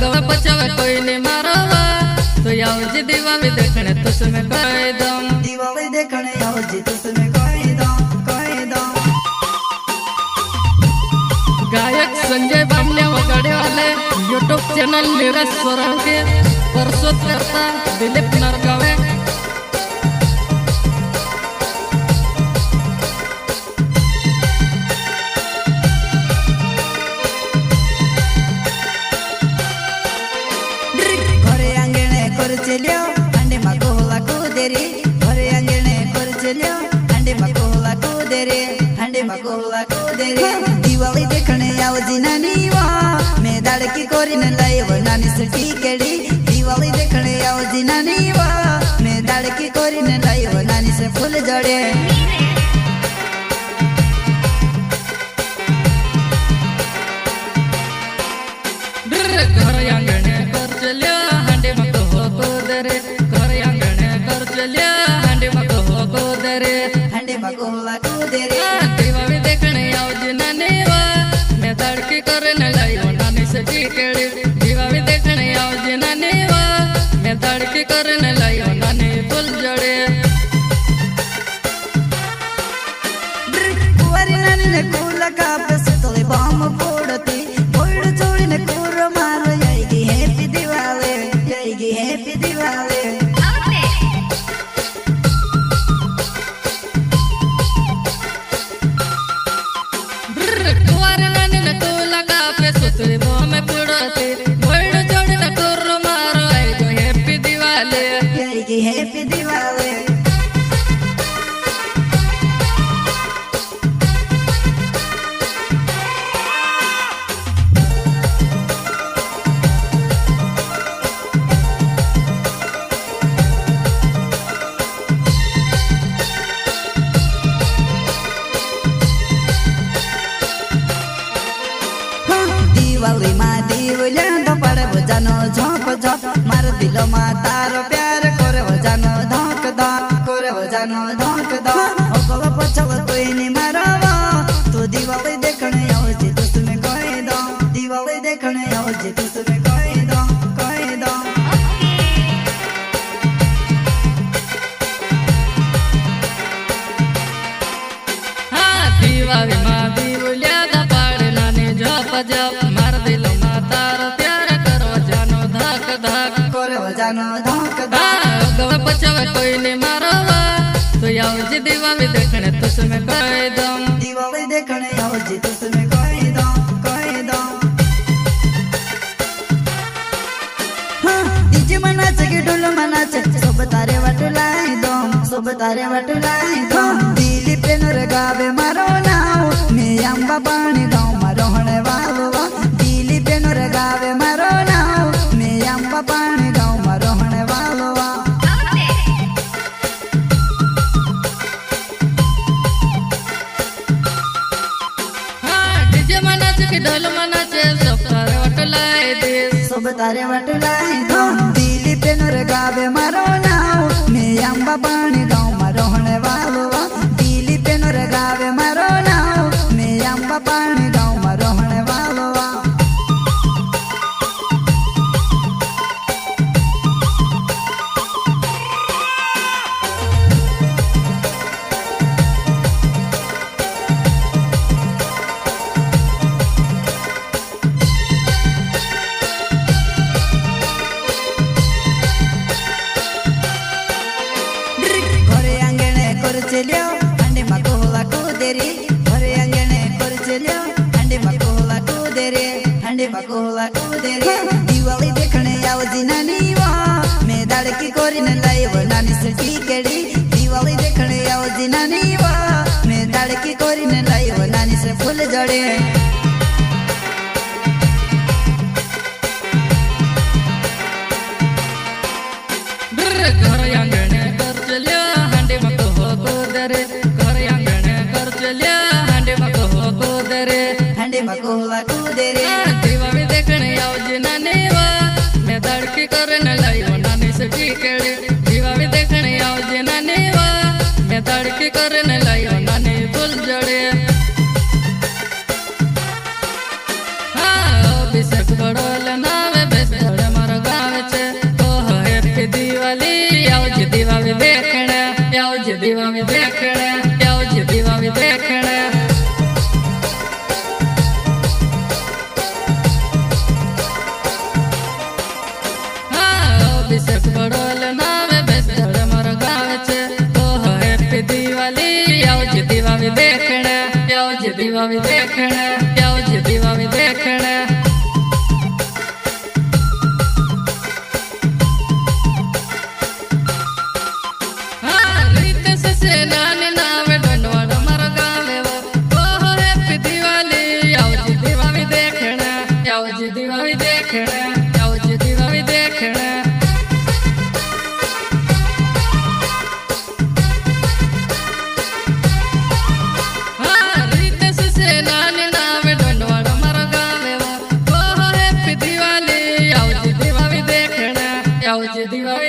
गवा पछावे कोई नहीं मारवा तो आओ जी दिवाली देखने तुसमें कह दम दिवाली देखने आओ जी तुसमें कह दम गायक संजय बामने वगाड़े वाले यूट्यूब चैनल नीरज सोरंग के प्रस्तुत करता दिलीप नरगावे। घरे आंगणे कर चलियो अंडे मकोला कूदेरी घरे आंगणे कर चलियो अंडे मकोला कूदेरी अंडे मकोला कूदेरी दिवाली देखने आओ जी नानी वा मैं दाड़की कोरी न लाइव नानी से टिकेड़ी दिवाली देखने आओ जी नानी वा मैं दाड़की कोरी न लाइव नानी से फूल जड़े घर आंगणे कर चलिया हांडे मको हो दरे घर आंगणे कर चलिया हांडे मको हो दरे अंडे मकोला कूदेरी दिवाली देखने आओ जी नानी वा मैं दाड़की करने लाइव नानी से टिकेड़ी दिवाली देखने आओ जी नानी वा मैं दाड़की करने लाइव नानी फूल जड़े कुवारी नानी ने कूला कापे सुतले बाम फोड़ती फोड़ छोड़ी ने कूर मार जाएगी हैप्पी दिवाली कुवारी नानी ने कूला कापे सुतले बाम फोड़ती फोड़ छोड़ी ने कूर मार जाएगी हैप्पी दिवाली दिवाली माँ दिवल्या तो पड़े बजानो झोंक झोंक मार दिलो माँ तारो प्यार करे बजानो धोक धोक करे बजानो धोक धोक ओकवा पछवा कोई नहीं मारवा तो दिवाली देखने आओ जी तुसमें कह दो दिवाली देखने आओ जी तुसमें कह दो दिवाली माँ दिवल्या दा पाड़े नानी झप झप मार दिलो माँ तारो प्यार करो जानो धक धक करे बजानो धोक धोक गवा पछावे कोई नहीं मारवा तो आओ जी दिवाली देखने तुसमें कह दम दिवाली देखने आओ जी तुसमें कह दो डीजे मनाचे के ढोल मनाचे सब तारे वाटुलाई दो दिली पेनर गावे मारो नाव मैं अंबा पानी गाँव मारो हणे वालो दिली पेनर गावे मारो नाव मैं अंबा पानी गाँव मारो हणे वालो डीजे मनाचे के ढोल मनाचे सब तारे वाटुलाई दे दिली पेनर गावे मारो नाव मैं अंबा पानी गाँव मारो हणे वालो दिली पेनर गावे मारो नाव मैं अंबा पानी गाँव मारो हणे वालो घरे आंगणे कर चलियो अंडे मकोला कूदेरी घरे आंगणे कर चलियो अंडे मकोला कूदेरी दिवाली देखने आओ जी नानी वा मैं दाड़की कोरी न लाइव नानी से टिकेड़ी दिवाली देखने आओ जी नानी वा मैं दाड़की कोरी न लाइव नानी से फूल जड़े घर आंगणे कर चलिया हांडे मको हो दरे घर आंगणे कर चलिया हांडे मको हो दरे अंडे मकोला कूदेरी दिवाली देखने आओ जी नानी वा मैं दाड़की करने लाइव नानी से टिकेड़ी दिवाली देखने आओ जी नानी वा मैं दाड़की करने लाइव नानी फूल जड़े अभिषेक बड़ोल नावे बेस दिवावी देखने आओ जी दिवावी देखने अभिषेक बड़ोल नावे बेसड़ मोर गाँव छे ओह हैप्पी दिवाली आओ जी दिवावी देखने आओ जी दिवावी देखने आओ जी दिवावी देखने नानी नावे डंडवाड़ मार गावे वो ओह हैप्पी दिवाली आओ जी दिवावी देखने आओ जी दिवावी देखने आओ जी दिवावी देखने नानी नावे डंडवाड़ मार गावे वो ओह हैप्पी दिवाली आओ जी दिवावी देखने आओ जी दिवावी